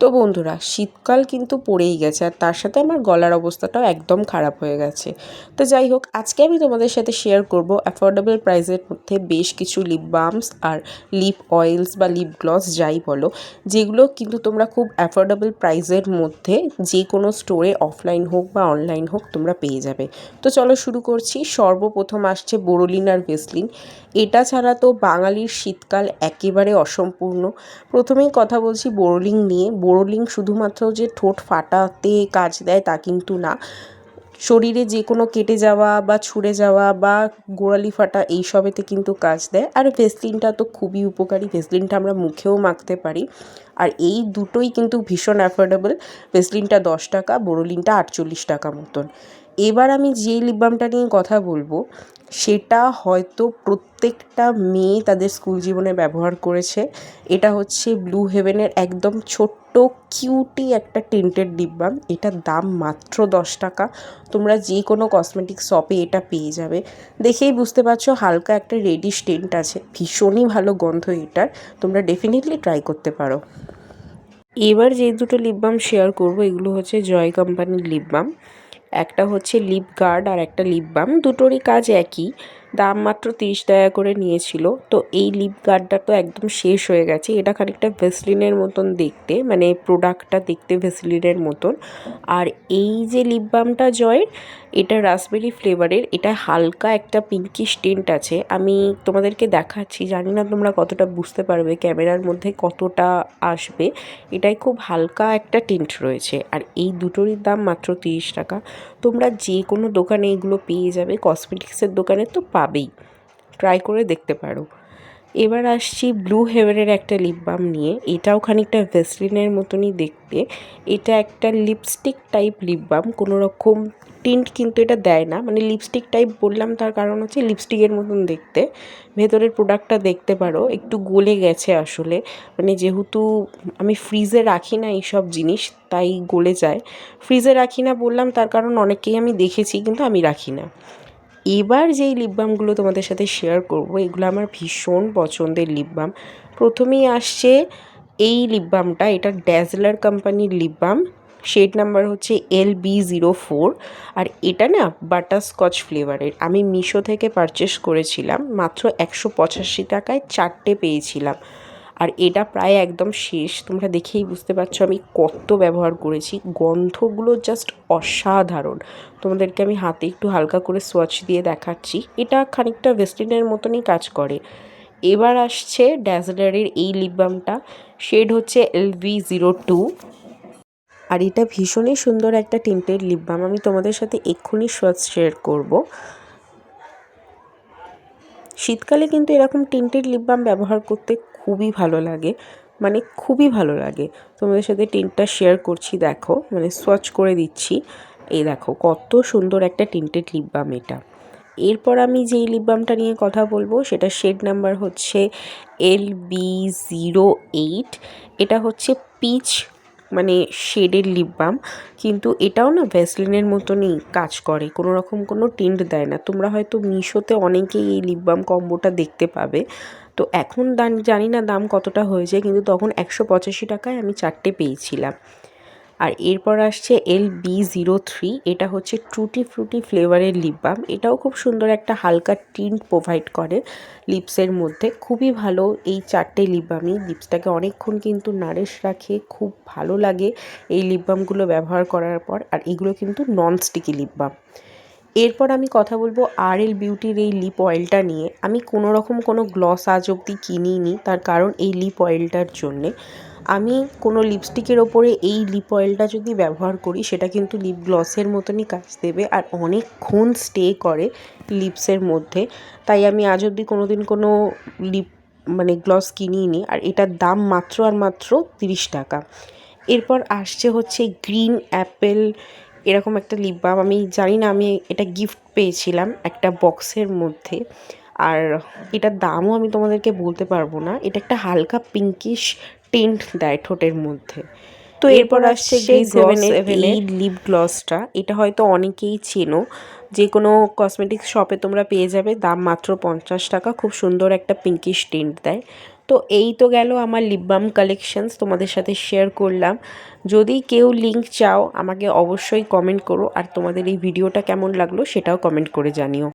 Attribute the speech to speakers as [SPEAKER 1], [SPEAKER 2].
[SPEAKER 1] তো বন্ধুরা, শীতকাল কিন্তু পড়েই গেছে আর তার সাথে আমার গলার অবস্থাটাও একদম খারাপ হয়ে গেছে। তো যাই হোক, আজকে আমি তোমাদের সাথে শেয়ার করব অ্যাফোর্ডেবল প্রাইসের মধ্যে বেশ কিছু লিপ বামস আর লিপ অয়েলস বা লিপ গ্লস যাই বলো, যেগুলো কিন্তু তোমরা খুব অ্যাফোর্ডেবল প্রাইসের মধ্যে যে কোনো স্টোরে অফলাইন হোক বা অনলাইন হোক তোমরা পেয়ে যাবে। তো চলো শুরু করছি। সর্বপ্রথম আসছে বোরোলিন আর ভেসলিন। এটা ছাড়া তো বাঙালির শীতকাল একেবারে অসম্পূর্ণ। প্রথমেই কথা বলছি বোরোলিন নিয়ে। বোরোলিন শুধুমাত্র যে ঠোঁট ফাটাতে কাজ দেয় তা কিন্তু না, শরীরে যে কোনো কেটে যাওয়া বা ছুঁড়ে যাওয়া বা গোড়ালি ফাটা এইসবেতে কিন্তু কাজ দেয়। আর ভেসলিনটা তো খুবই উপকারী, ভেসলিনটা আমরা মুখেও মাখতে পারি। আর এই দুটোই কিন্তু ভীষণ অ্যাফোর্ডেবল। ভেসলিনটা 10 টাকা, বোরোলিনটা 48 টাকা মতন। এবার আমি যে লিপ বামটা নিয়ে কথা বলবো সেটা হয়তো প্রত্যেকটা মেয়ে তাদের স্কুল জীবনে ব্যবহার করেছে। এটা হচ্ছে ব্লু হেভেনের একদম ছোট্ট কিউটি একটা টিন্টেড লিপ বাম। এটার দাম মাত্র 10 টাকা। তোমরা যে কোনো কসমেটিক শপে এটা পেয়ে যাবে। দেখেই বুঝতে পারছো হালকা একটা রেডিশ টিন্ট আছে, ভীষণই ভালো গন্ধ এটার। তোমরা ডেফিনেটলি ট্রাই করতে পারো। এবার যে দুটো লিপ বাম শেয়ার করবো এগুলো হচ্ছে জয় কোম্পানির লিপ বাম। একটা হচ্ছে লিপ গার্ড আর একটা লিপ বাম, দুটোরই কাজ একই। দাম মাত্র 30 টাকা করে নিয়েছিল। তো এই লিপ গার্ডটা তো একদম শেষ হয়ে গেছে। এটা খানিকটা ভেসলিনের মতন দেখতে, মানে প্রোডাক্টটা দেখতে ভেসলিনের মতন। আর এই যে লিপ বামটা জয়ের, এটা রাসবেরি ফ্লেভারের। এটা হালকা একটা পিঙ্কিশ টিন্ট আছে। আমি তোমাদেরকে দেখাচ্ছি, জানি না তোমরা কতটা বুঝতে পারবে, ক্যামেরার মধ্যে কতটা আসবে। এটাই খুব হালকা একটা টিন্ট রয়েছে। আর এই দুটোরই দাম মাত্র 30 টাকা। তোমরা যে কোনো দোকানে এগুলো পেয়ে যাবে, কসমেটিক্সের দোকানে তো পাবেই। ট্রাই করে দেখতে পারো। এবার আসছি ব্লু হেভেনের একটা লিপ বাম নিয়ে। এটাও খানিকটা ভেসলিনের মতনই দেখতে। এটা একটা লিপস্টিক টাইপ লিপ বাম, কোনো রকম টিন্ট কিন্তু এটা দেয় না। মানে লিপস্টিক টাইপ বললাম তার কারণ হচ্ছে লিপস্টিকের মতন দেখতে। ভেতরের প্রোডাক্টটা দেখতে পারো, একটু গলে গেছে আসলে। মানে যেহেতু আমি ফ্রিজে রাখি না এইসব জিনিস, তাই গলে যায়। ফ্রিজে রাখি না বললাম তার কারণ অনেকেই আমি দেখেছি কিন্তু আমি রাখি না। এবার যেই লিপ বামগুলো তোমাদের সাথে শেয়ার করব এগুলো আমার ভীষণ পছন্দের লিপ বাম। প্রথমেই আসছে এই লিপ বামটা, এটা ড্যাজলার কোম্পানির লিপ বাম। শেড নাম্বার হচ্ছে LB04। আর এটা না বাটারস্কচ ফ্লেভারের। আমি মিশো থেকে পারচেস করেছিলাম, মাত্র 185 টাকায় 4টে পেয়েছিলাম। আর এটা প্রায় একদম শেষ। তোমরা দেখেই বুঝতে পারছো আমি কত ব্যবহার করেছি। গন্ধগুলো জাস্ট অসাধারণ। তোমাদেরকে আমি হাতে একটু হালকা করে সোয়াচ দিয়ে দেখাচ্ছি। এটা খানিকটা ভেসলিনের মতনই কাজ করে। এবার আসছে ড্যাজলারের এই লিপ বামটা। শেড হচ্ছে LB02। আর এটা ভীষণই সুন্দর একটা টিন্টেড লিপ বাম। আমি তোমাদের সাথে এক্ষুনি সোয়াচ শেয়ার করব। শীতকালে কিন্তু এরকম টিন্টেড লিপ বাম ব্যবহার করতে খুবই ভালো লাগে, মানে খুবই ভালো লাগে। তোমাদের সাথে টিন্টটা শেয়ার করছি, দেখো, মানে সোয়াচ করে দিচ্ছি। এই দেখো কত সুন্দর একটা টিন্টেড লিপ বাম এটা। এরপর আমি যেই লিপ বামটা নিয়ে কথা বলবো সেটা শেড নাম্বার হচ্ছে LB08। এটা হচ্ছে পিচ মানে শেডের লিপ বাম। কিন্তু এটাও না ভ্যাসলিনের মতনই কাজ করে, কোনো রকম কোনো টিন্ট দেয় না। তোমরা হয়তো মিশোতে অনেকেই এই লিপ বাম কম্বোটা দেখতে পাবে। তো এখন জানি না দাম কতটা হয়েছে, কিন্তু তখন 185 টাকায় আমি 4টে পেয়েছিলাম। আর এরপর আসছে LB03। এটা হচ্ছে টুটি ফ্রুটি ফ্লেভারের লিপ বাম। এটাও খুব সুন্দর একটা হালকা টিন্ট প্রোভাইড করে লিপসের মধ্যে। খুবই ভালো এই 4টে লিপ বামই। লিপসটাকে অনেকক্ষণ কিন্তু নারিশ রাখে, খুব ভালো লাগে এই লিপ বামগুলো ব্যবহার করার পর। আর এগুলো কিন্তু নন স্টিকি লিপ বাম। এরপর আমি কথা বলবো RL বিউটির এই লিপ অয়েলটা নিয়ে। আমি কোনো রকম কোনো গ্লস আজ অবধি কিনিনি, তার কারণ এই লিপ অয়েলটার জন্যে। আমি কোনো লিপস্টিকের ওপরে এই লিপ অয়েলটা যদি ব্যবহার করি সেটা কিন্তু লিপ গ্লসের মতনই কাজ দেবে আর অনেকক্ষণ স্টে করে লিপসের মধ্যে। তাই আমি আজ অবধি কোনো দিন কোনো লিপ মানে গ্লস কিনিনি। আর এটার দাম মাত্র আর মাত্র 30 টাকা। এরপর আসছে হচ্ছে গ্রিন অ্যাপেল এরকম একটা লিপ বাম। আমি জানি না, আমি এটা গিফট পেয়েছিলাম একটা বক্সের মধ্যে। আর এটার দামও আমি তোমাদেরকে বলতে পারবো না। এটা একটা হালকা পিঙ্কিশ টিন্ট দেয় ঠোঁটের মধ্যে। তো এরপর আসছে গ্রিস হেভেনের এই লিপ গ্লসটা। এটা হয়তো অনেকেই চেনো, যে কোনো কসমেটিক্স শপে তোমরা পেয়ে যাবে। দাম মাত্র 50 টাকা। খুব সুন্দর একটা পিঙ্কিশ টিন্ট দেয়। তো এই তো গেল আমার লিপ বাম কালেকশানস, তোমাদের সাথে শেয়ার করলাম। যদি কেউ লিঙ্ক চাও আমাকে অবশ্যই কমেন্ট করো, আর তোমাদের এই ভিডিওটা কেমন লাগলো সেটাও কমেন্ট করে জানিও।